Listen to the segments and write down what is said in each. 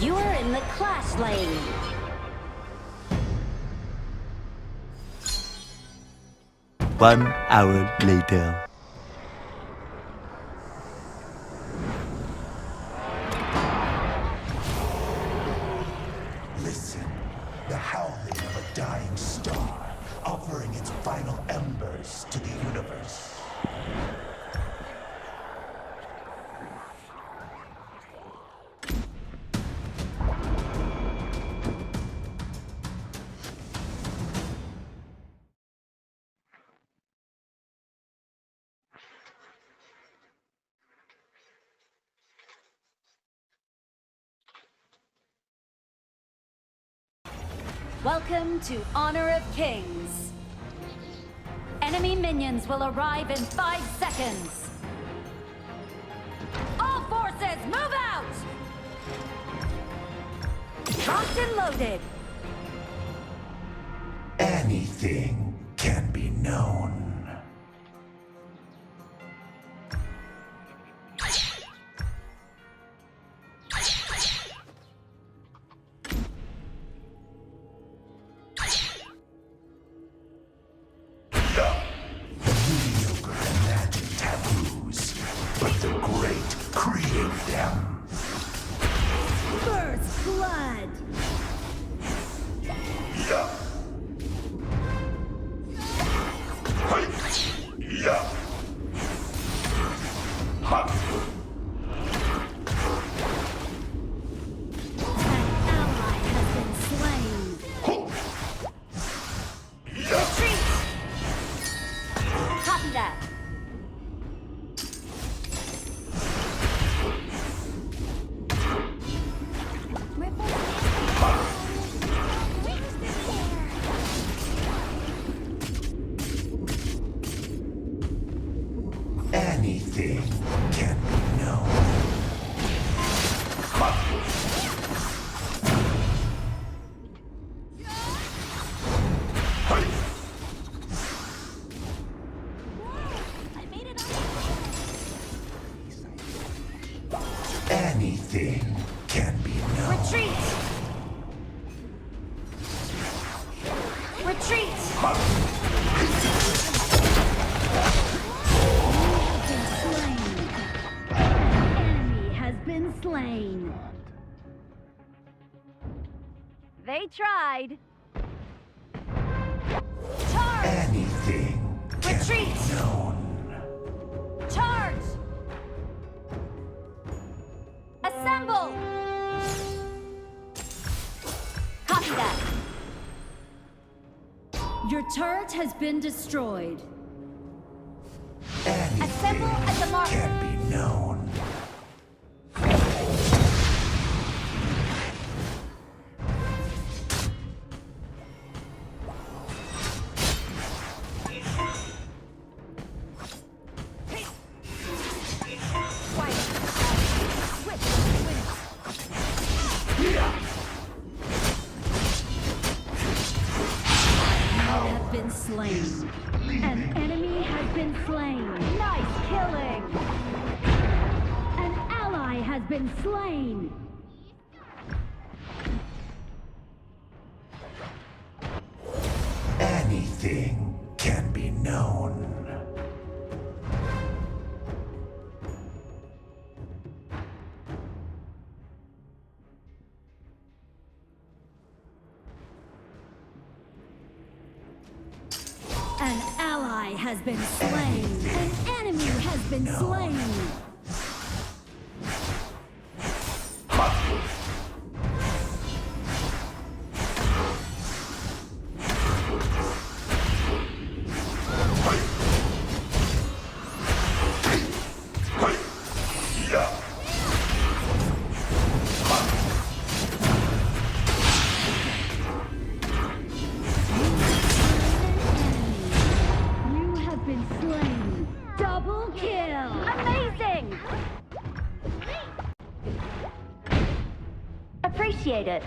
You're in the clash lane. One hour later. Listen, the howling of a dying star, offering its final embers to the universe. Welcome to Honor of Kings. Enemy minions will arrive in 5 seconds. All forces, move out! Locked and loaded. Anything can be known. First blood. Anything can be known. Anything can be known. Retreat! Retreat! Slain. They tried. Charge! Anything can Retreat! be known. Charge! Assemble! Copy that. Your turret has been destroyed. Assemble at the mark. Can be known. Slain. An enemy has been slain. Nice killing. An ally has been slain. Anything can be known. An ally has been slain. An enemy has been slain. Appreciate it.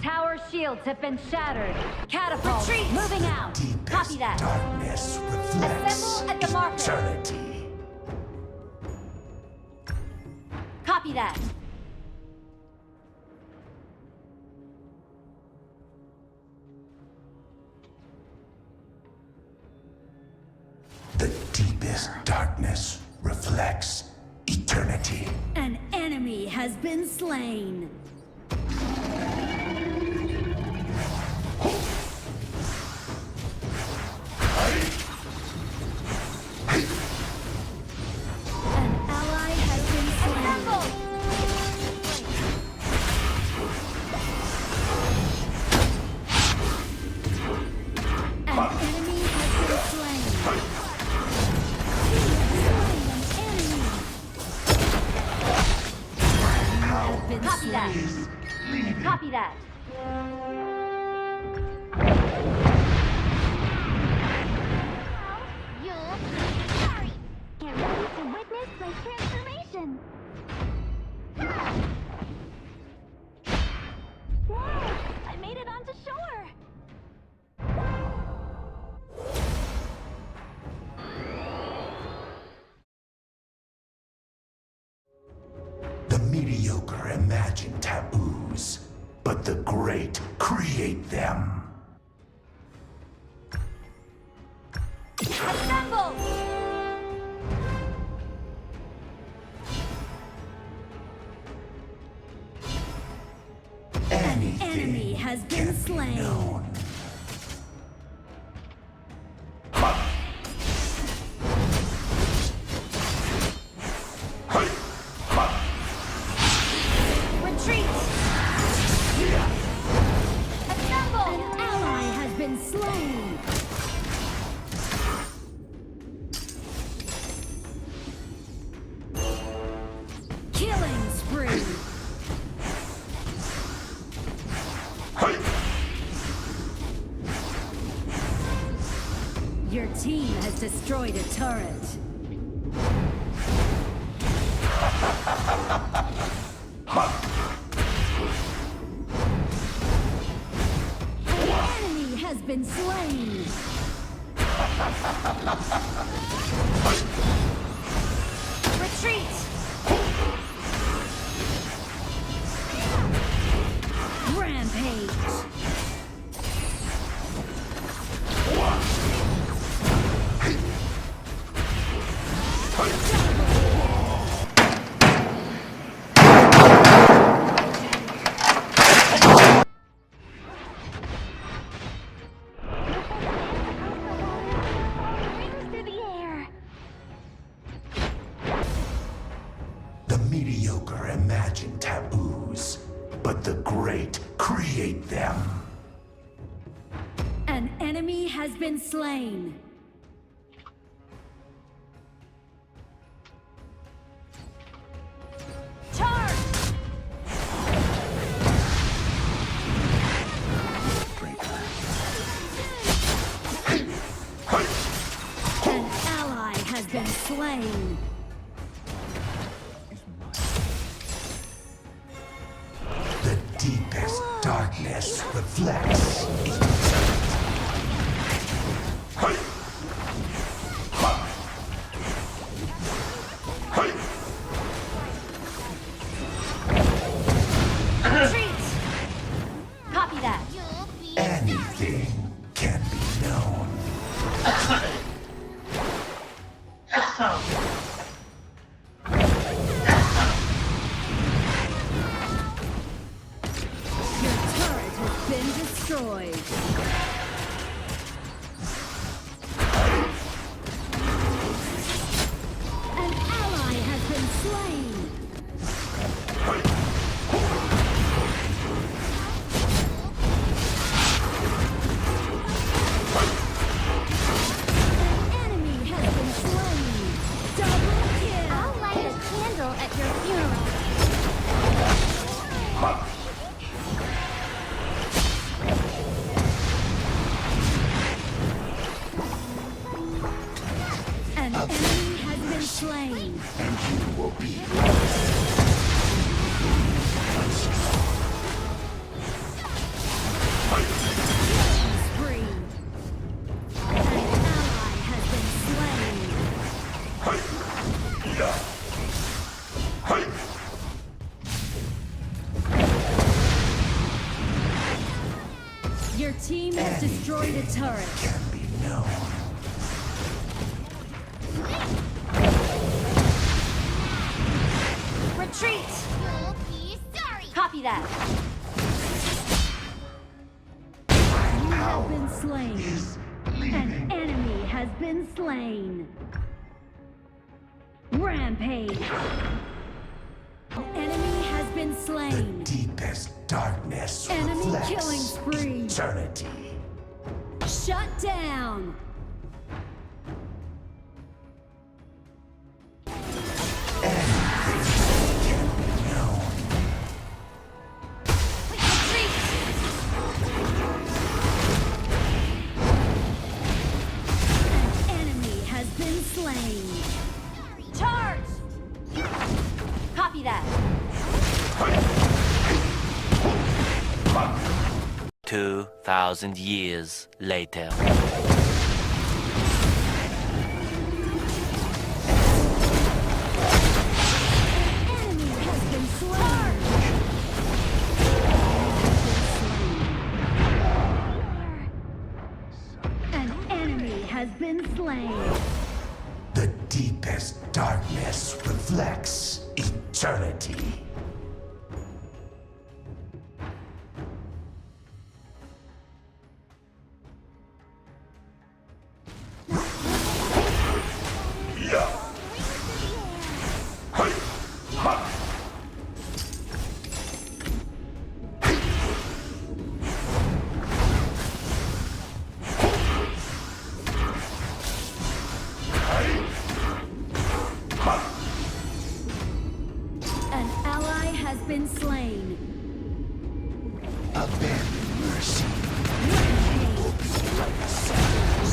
Tower shields have been shattered. Catapult. Retreat. Moving out. Copy that. Darkness reflects Assemble at the marker. eternity. Copy that. The deepest darkness reflects eternity. An enemy has been slain. An ally has been slain. An enemy has been slain. Copy that. Copy that. You're sorry. Get ready to witness my transformation. Whoa! I made it onto shore. The mediocre imagine taboos, but the great create them. Assemble! Anything enemy has been can be slain. known. Retreat! Assemble! An ally has been slain. Killing spree. Your team has destroyed a turret. An enemy has been slain. Retreat! Rampage! Rings through the air. The mediocre imagine taboos, but the great create them. An enemy has been slain. Charge! An ally has been slain. The deepest darkness reflects eternity. Retreat! Copy that. You'll be Anything can be known. Your turret has been destroyed. An ally has been slain. An enemy has been slain. Double kill. I'll light a candle at your funeral. An enemy has been slain. And you will be Spree. An ally has been slain. team has destroyed a turret. Can be known. Retreat! You'll be sorry! Copy that. You have been slain. An enemy has been slain. Rampage. An enemy has been slain. Deepest darkness Enemy reflects killing spree. eternity. Shut down. An enemy has been slain. Charge! Copy that. 2,000 years later. Enemy has been slain. An enemy has been slain. The deepest darkness reflects eternity. An ally has been slain. Abandon mercy.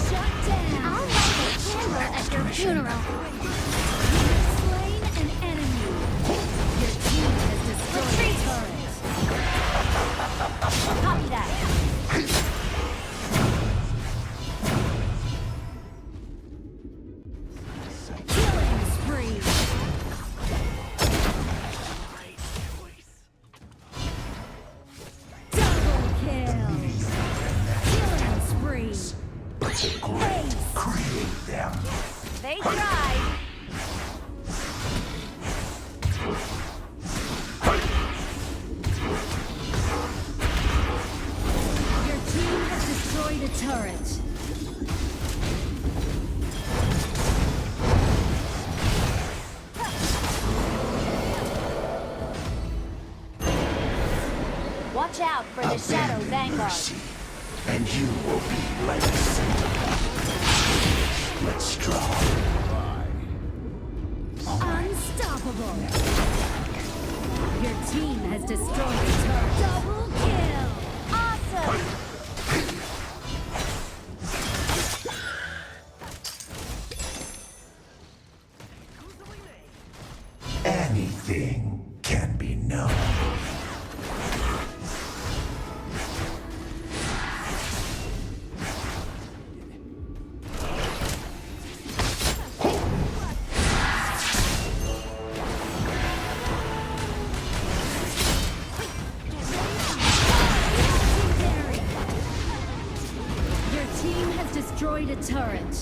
Shut down. I'll light a candle at your funeral. You've slain an enemy. Your team has destroyed a turret. Copy that. Killing spree. Double kill. Killing spree. But the great create them. They tried. Your team has destroyed a turret. Watch out for the Shadow Abandon Vanguard. mercy, and you will be like a centipede. But strong. Unstoppable. Your team has destroyed a turret. Double kill. Awesome! Anything can be known. Your team has destroyed a turret.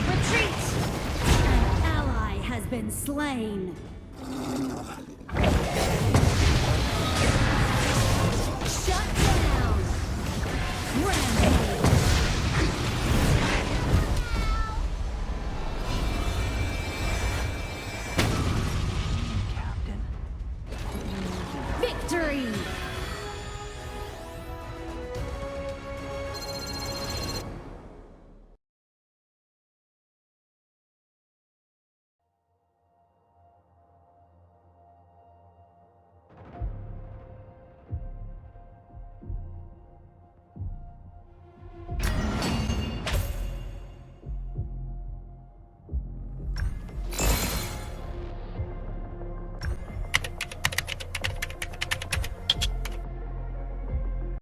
Retreat! An ally has been slain. Shut down. Rampage. Victory!